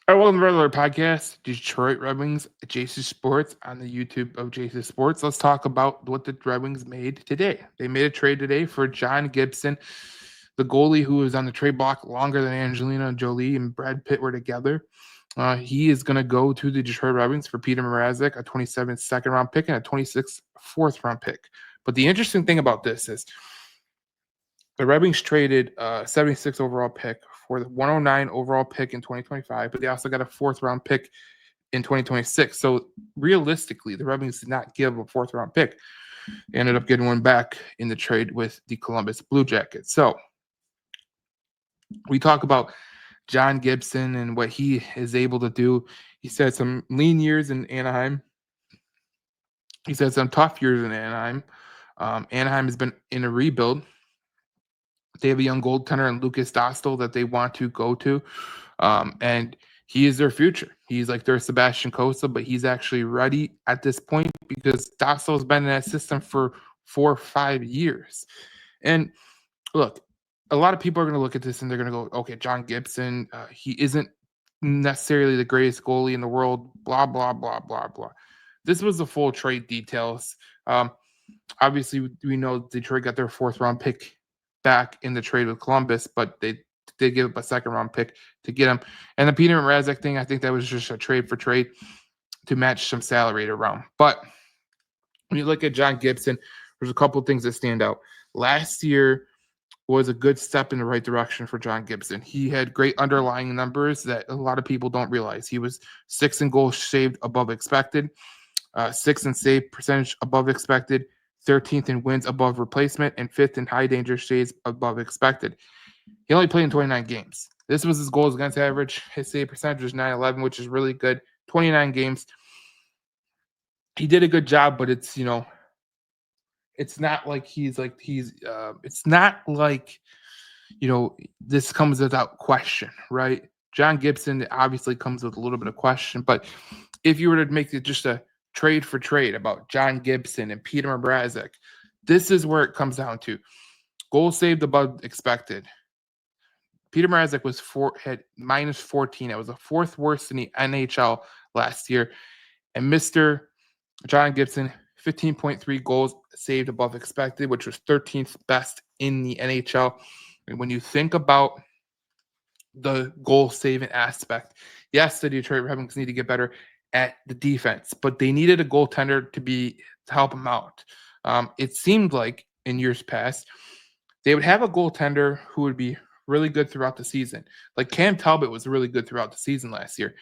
All right, welcome to another podcast, Detroit Red Wings, Jason Sports on the YouTube of Jason Sports. Let's talk about what the Red Wings made today. They made a trade today for John Gibson, the goalie who was on the trade block longer than Angelina Jolie and Brad Pitt were together. He is going to go to the Detroit Red Wings for Peter Mrazek, a 27th second round pick and a 26th fourth round pick. But the interesting thing about this is the Red Wings traded a 76 overall pick for the 109 overall pick in 2025, but they also got a fourth round pick in 2026. So realistically, the Red Wings did not give a fourth round pick. They ended up getting one back in the trade with the Columbus Blue Jackets. So we talk about John Gibson and what he is able to do. He said some lean years in Anaheim. He said some tough years in Anaheim. Anaheim has been in a rebuild. They have a young goaltender in Lucas Dostal that they want to go to. And he is their future. He's like their Sebastian Cossa, but he's actually ready at this point because Dostal's been in that system for 4 or 5 years. And look, a lot of people are going to look at this and they're going to go, okay, John Gibson, he isn't necessarily the greatest goalie in the world, blah, blah, blah, blah, blah. This was the full trade details. Obviously, we know Detroit got their fourth round pick back in the trade with Columbus, but they did give up a second round pick to get him. And the Peter Mrazek thing, I think that was just a trade for trade to match some salary around. But when you look at John Gibson, there's a couple of things that stand out. Last year was a good step in the right direction for John Gibson. He had great underlying numbers that a lot of people don't realize. He was 6th in goals saved above expected, 6th in save percentage above expected, 13th in wins above replacement, and 5th in high danger saves above expected. He only played in 29 games. This was his goals against average. His save percentage was 911, which is really good. 29 games. He did a good job, but it's, it's not like it's not like, this comes without question, right? John Gibson obviously comes with a little bit of question, but if you were to make it just a trade for trade about John Gibson and Peter Mrazek, this is where it comes down to goals saved above expected. Peter Mrazek had minus 14. It was the fourth worst in the NHL last year. And Mr. John Gibson, 15.3 goals saved above expected, which was 13th best in the NHL. And when you think about the goal saving aspect, yes, the Detroit Red Wings need to get better at the defense, but they needed a goaltender to help them out. It seemed like in years past, they would have a goaltender who would be really good throughout the season. Like Cam Talbot was really good throughout the season last year.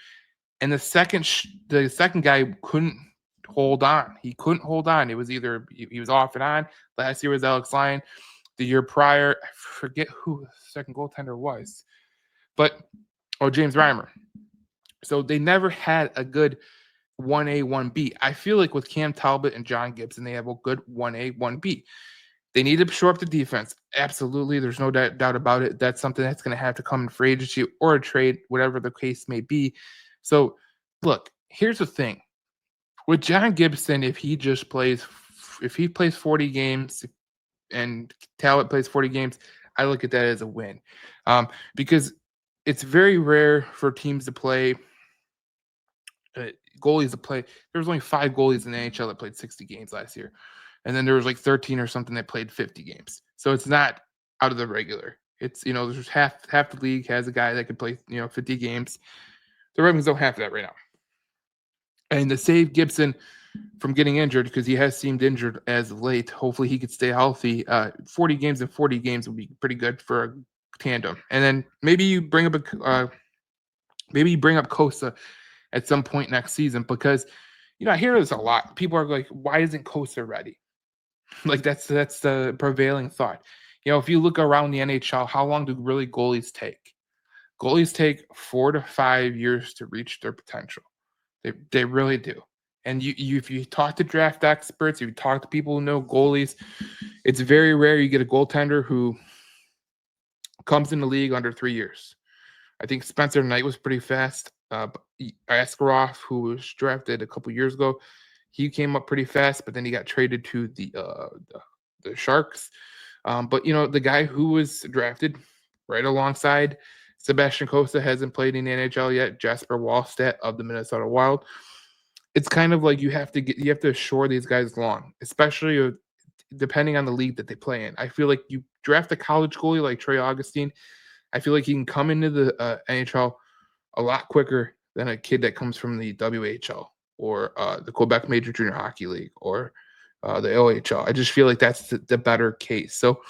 And the second guy couldn't hold on. He couldn't hold on. It was either he was off and on. Last year was Alex Lyon. The year prior, I forget who the second goaltender was, James Reimer. So they never had a good 1A, 1B. I feel like with Cam Talbot and John Gibson, they have a good 1A, 1B. They need to shore up the defense. Absolutely. There's no doubt about it. That's something that's going to have to come in free agency or a trade, whatever the case may be. So, look, here's the thing. With John Gibson, if he plays 40 games and Talbot plays 40 games, I look at that as a win. Because it's very rare for teams to play goalies to play. There was only 5 goalies in the NHL that played 60 games last year. And then there was like 13 or something that played 50 games. So it's not out of the regular. It's, there's half the league has a guy that could play, 50 games. The Red Wings don't have that right now. And to save Gibson from getting injured, because he has seemed injured as of late, hopefully he could stay healthy. 40 games and 40 games would be pretty good for a tandem. And then maybe you bring up Cossa at some point next season, because I hear this a lot. People are like, why isn't Cossa ready? Like that's the prevailing thought. If you look around the NHL, how long do really goalies take? Goalies take 4 to 5 years to reach their potential. They really do. And if you talk to draft experts, if you talk to people who know goalies, it's very rare you get a goaltender who comes in the league under 3 years. I think Spencer Knight was pretty fast. Askarov, who was drafted a couple years ago, he came up pretty fast, but then he got traded to the Sharks. But the guy who was drafted right alongside Sebastian Costa hasn't played in the NHL yet. Jasper Wallstedt of the Minnesota Wild. It's kind of like you have to assure these guys long, especially depending on the league that they play in. I feel like you draft a college goalie like Trey Augustine. I feel like he can come into the NHL a lot quicker than a kid that comes from the WHL or the Quebec Major Junior Hockey League or the OHL. I just feel like that's the better case. So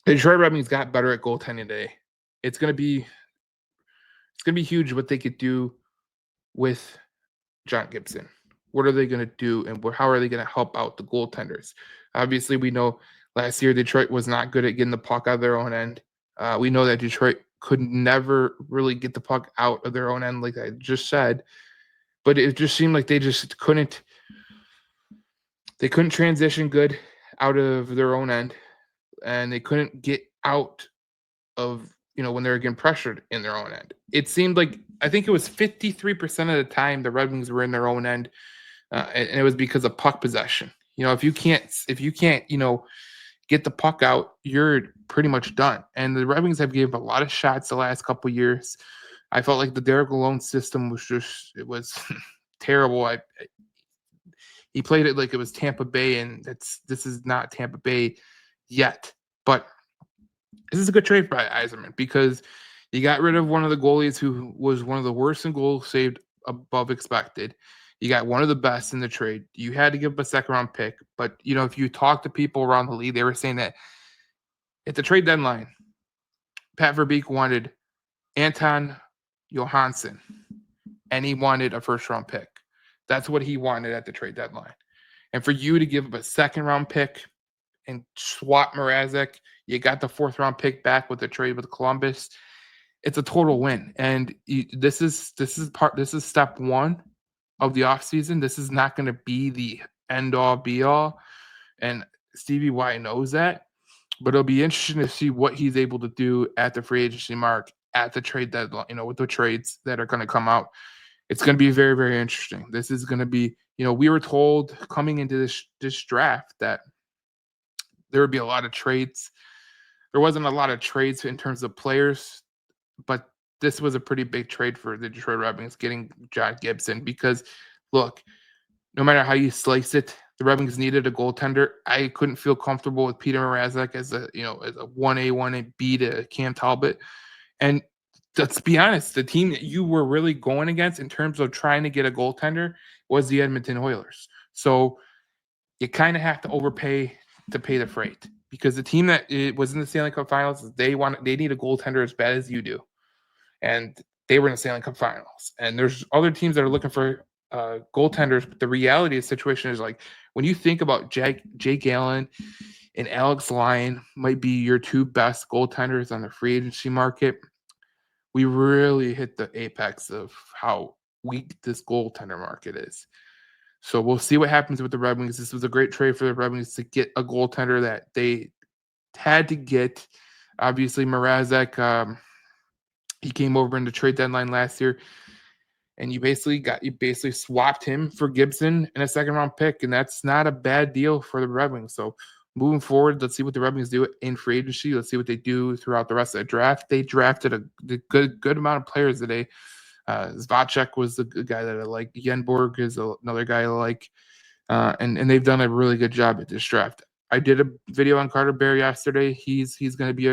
the Detroit Red Wings got better at goaltending today. It's gonna be huge what they could do with John Gibson. What are they going to do, and how are they going to help out the goaltenders? Obviously, we know last year Detroit was not good at getting the puck out of their own end. We know that Detroit could never really get the puck out of their own end, like I just said. But it just seemed like they just couldn't. They couldn't transition good out of their own end, and they couldn't get out of when they were getting pressured in their own end. It seemed like I think it was 53% of the time the Red Wings were in their own end, and it was because of puck possession. If you can't, get the puck out, you're pretty much done. And the Red Wings have given a lot of shots the last couple of years. I felt like the Derek Lalonde system was terrible. He played it like it was Tampa Bay, and this is not Tampa Bay yet. But this is a good trade for Yzerman because you got rid of one of the goalies who was one of the worst in goals saved above expected. You got one of the best in the trade. You had to give up a second-round pick. But, if you talk to people around the league, they were saying that at the trade deadline, Pat Verbeek wanted Anton Johansson, and he wanted a first-round pick. That's what he wanted at the trade deadline. And for you to give up a second-round pick and swap Mrazek, you got the fourth-round pick back with the trade with Columbus. It's a total win. And this is step one of the offseason. This is not going to be the end-all, be-all. And Stevie Y knows that. But it'll be interesting to see what he's able to do at the free agency mark, at the trade deadline, with the trades that are going to come out. It's going to be very, very interesting. This is going to be, we were told coming into this draft that there would be a lot of trades. There wasn't a lot of trades in terms of players, but this was a pretty big trade for the Detroit Red Wings getting John Gibson because, look, no matter how you slice it, the Red Wings needed a goaltender. I couldn't feel comfortable with Peter Mrazek as a 1A, 1B to Cam Talbot. And let's be honest, the team that you were really going against in terms of trying to get a goaltender was the Edmonton Oilers. So you kind of have to overpay to pay the freight because the team that was in the Stanley Cup Finals, they need a goaltender as bad as you do. And they were in the Stanley Cup Finals. And there's other teams that are looking for goaltenders, but the reality of the situation is like when you think about Jake Allen and Alex Lyon might be your two best goaltenders on the free agency market, we really hit the apex of how weak this goaltender market is. So we'll see what happens with the Red Wings. This was a great trade for the Red Wings to get a goaltender that they had to get. Obviously, Mrazek, he came over in the trade deadline last year, and you basically swapped him for Gibson and a second-round pick, and that's not a bad deal for the Red Wings. So moving forward, let's see what the Red Wings do in free agency. Let's see what they do throughout the rest of the draft. They drafted a good amount of players today. Zvacek was the guy that I like. Yenborg is another guy I like. And they've done a really good job at this draft. I did a video on Carter Bear yesterday. He's going to be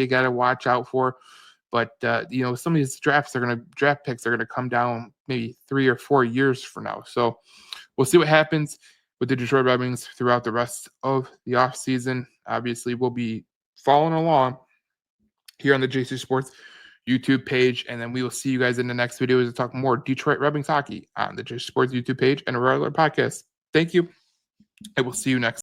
a guy to watch out for. But some of these draft picks are going to come down maybe 3 or 4 years from now. So we'll see what happens with the Detroit Red Wings throughout the rest of the offseason. Obviously, we'll be following along here on the JC Sports YouTube page, and then we will see you guys in the next video to talk more Detroit Red Wings hockey on the JC Sports YouTube page and a regular podcast. Thank you. I will see you next.